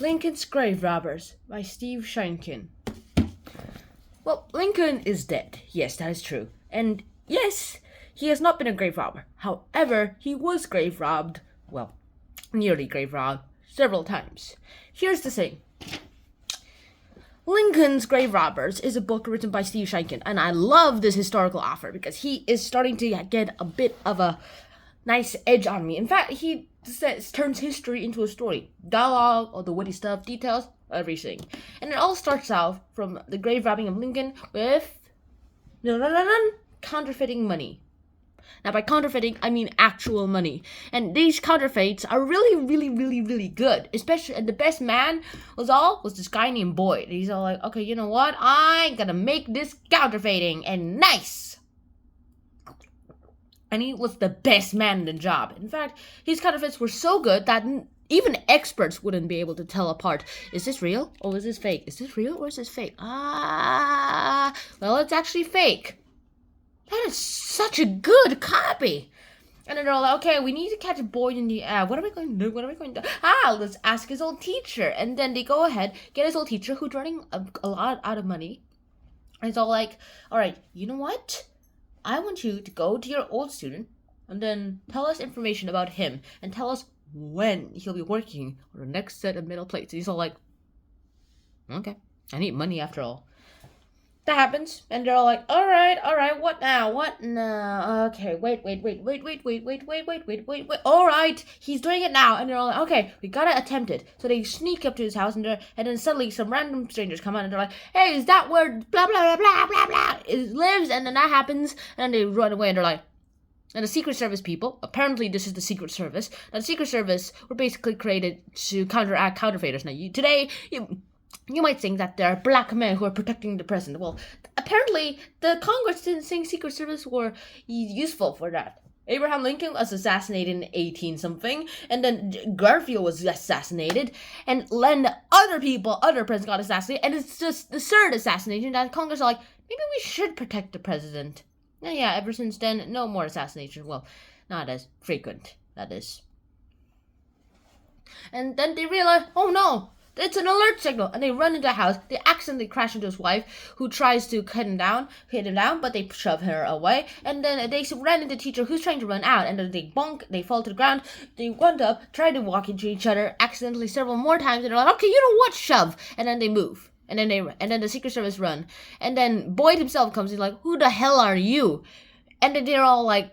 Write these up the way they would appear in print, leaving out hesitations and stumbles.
Lincoln's Grave Robbers by SHEINKIN. Well, Lincoln is dead. Yes, that is true. And yes, he has not been a grave robber. However, he was grave robbed, well, nearly grave robbed, several times. Here's the thing. Lincoln's Grave Robbers is a book written by SHEINKIN, and I love this historical author because he is starting to get a bit of a nice edge on me. In fact, he turns history into a story. Dialogue, all the witty stuff, details, everything. And it all starts out from the grave robbing of Lincoln with counterfeiting money. Now, by counterfeiting, I mean actual money. And these counterfeits are really good. Especially, and the best man was this guy named Boyd. He's all like, okay, you know what? I'm gonna make this counterfeiting and nice. And he was the best man in the job. In fact, his counterfeits were so good that even experts wouldn't be able to tell apart. Is this real or is this fake? Is this real or is this fake? Well, it's actually fake. That is such a good copy. And then they're all like, okay, we need to catch Boyd in the act. What are we going to do? Let's ask his old teacher. And then they go ahead, get his old teacher who's running a lot out of money. And it's all like, all right, you know what? I want you to go to your old student and then tell us information about him and tell us when he'll be working on the next set of metal plates. And he's all like, okay, I need money after all. That happens, and they're all like, all right, what now? Okay, wait. All right, he's doing it now. And they're all like, okay, we gotta attempt it. So they sneak up to his house, and then suddenly some random strangers come out, and they're like, hey, is that where blah, blah, blah, blah, blah, blah, it lives? And then that happens, and then they run away, and they're like, and the Secret Service people, apparently this is the Secret Service. Now, the Secret Service were basically created to counteract counterfeiters. Now, you might think that there are black men who are protecting the president. Well, apparently the Congress didn't think Secret Service were useful for that. Abraham Lincoln was assassinated in 18-something, and then Garfield was assassinated, and then other presidents got assassinated, and it's just the third assassination that Congress are like, maybe we should protect the president. And yeah, ever since then, no more assassinations. Well, not as frequent, that is. And then they realize, oh no! It's an alert signal, and they run into the house. They accidentally crash into his wife, who tries to hit him down, but they shove her away. And then they ran into the teacher, who's trying to run out, and then they bonk, they fall to the ground. They went up, tried to walk into each other, accidentally several more times, and they're like, okay, you know what, shove. And then they move, and then the Secret Service run, and then Boyd himself comes. He's like, who the hell are you? And then they're all like,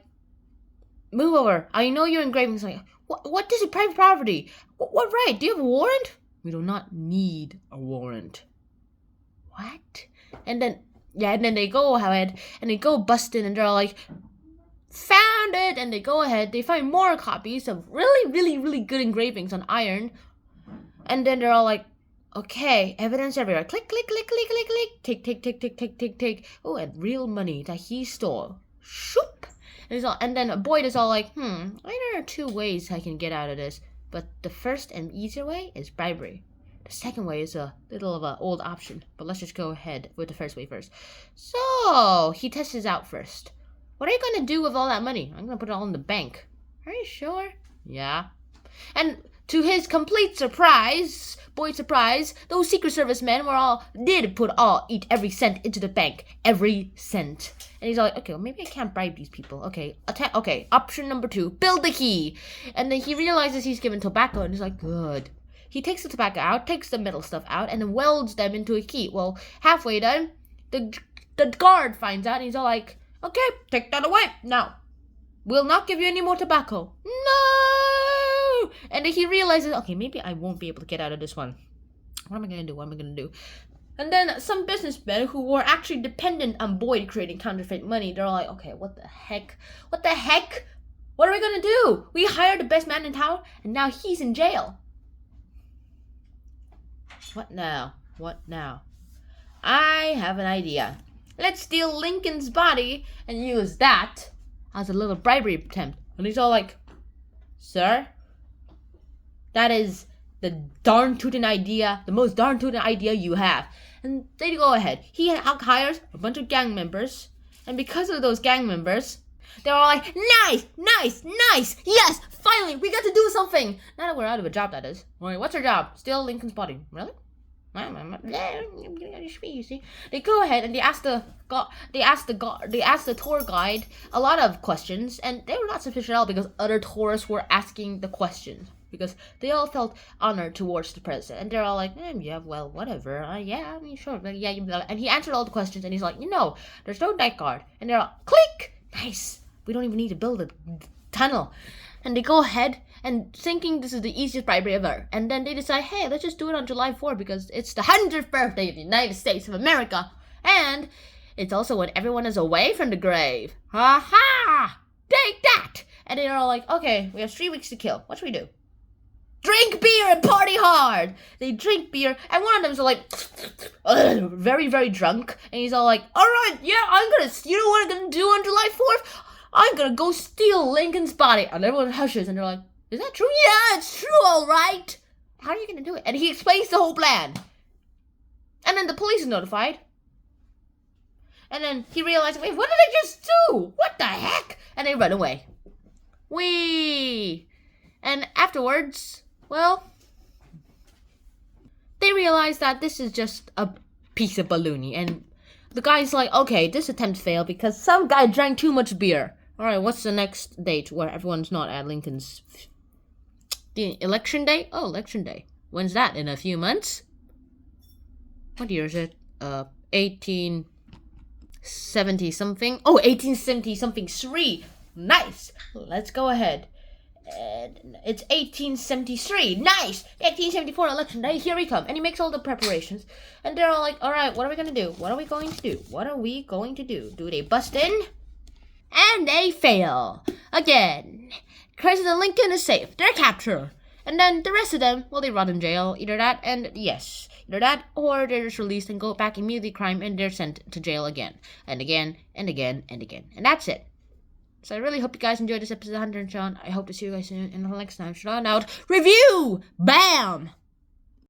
move over. I know you're engraving. He's like, what is it, private property? What right? Do you have a warrant? We do not need a warrant. What? And then they go ahead and they go bust in, and they're all like, found it. And they go ahead, they find more copies of really good engravings on iron. And then they're all like, okay, evidence everywhere. Click. Take. Oh, and real money that he stole. Shoop. And then Boyd is all like, I know there are two ways I can get out of this. But the first and easier way is bribery. The second way is a little of an old option. But let's just go ahead with the first way first. So, he tests this out first. What are you going to do with all that money? I'm going to put it all in the bank. Are you sure? Yeah. And to his complete surprise, Boyd's surprise, those Secret Service men did eat every cent into the bank. Every cent. And he's like, okay, well, maybe I can't bribe these people. Okay, option number 2, build the key. And then he realizes he's given tobacco, and he's like, good. He takes the tobacco out, takes the metal stuff out, and then welds them into a key. Well, halfway done, the guard finds out, and he's all like, okay, take that away. Now, we'll not give you any more tobacco. No! And then he realizes, okay, maybe I won't be able to get out of this one. What am I going to do? And then some businessmen who were actually dependent on Boyd creating counterfeit money, they're all like, okay, what the heck? What are we going to do? We hired the best man in town, and now he's in jail. What now? I have an idea. Let's steal Lincoln's body and use that as a little bribery attempt. And he's all like, sir, that is the most darn tootin' idea you have. And they go ahead. He hires a bunch of gang members, and because of those gang members, They're all like, nice, nice, nice. Yes, finally, we got to do something. Now that we're out of a job, that is. Wait, what's our job? Steal Lincoln's body. Really? You see, they go ahead and they ask the tour guide a lot of questions, and they were not suspicious at all because other tourists were asking the questions because they all felt honored towards the president, and they're all like, yeah, well, whatever, yeah, I mean, sure, but yeah, and he answered all the questions, and he's like, there's no night guard, and they're all, click, nice, we don't even need to build a tunnel, and they go ahead. And thinking this is the easiest bribery ever. And then they decide, hey, let's just do it on July 4th because it's the 100th birthday of the United States of America. And it's also when everyone is away from the grave. Ha ha! Take that! And they're all like, okay, we have 3 weeks to kill. What should we do? Drink beer and party hard! They drink beer, and one of them's like, very, very drunk. And he's all like, alright, yeah, you know what I'm gonna do on July 4th? I'm gonna go steal Lincoln's body. And everyone hushes, and they're like, is that true? Yeah, it's true, all right. How are you going to do it? And he explains the whole plan. And then the police is notified. And then he realizes, wait, what did I just do? What the heck? And they run away. Whee! And afterwards, well, they realize that this is just a piece of baloney. And the guy's like, okay, this attempt failed because some guy drank too much beer. All right, what's the next date where everyone's not at Lincoln's... The election day? Oh, election day. When's that? In a few months? What year is it? 1870 something. Oh, 1870 something. 3. Nice. Let's go ahead. It's 1873. Nice. 1874 election day. Here we come. And he makes all the preparations. And they're all like, all right, what are we going to do? What are we going to do? What are we going to do? Do they bust in? And they fail. Again. President Lincoln is safe. They're captured. And then the rest of them, well, they rot in jail. Either that or they're just released and go back immediately crime and they're sent to jail again. And again, and again, and again. And that's it. So I really hope you guys enjoyed this episode of Hunter and Sean. I hope to see you guys soon. And until next time, Sean out. Review! Bam!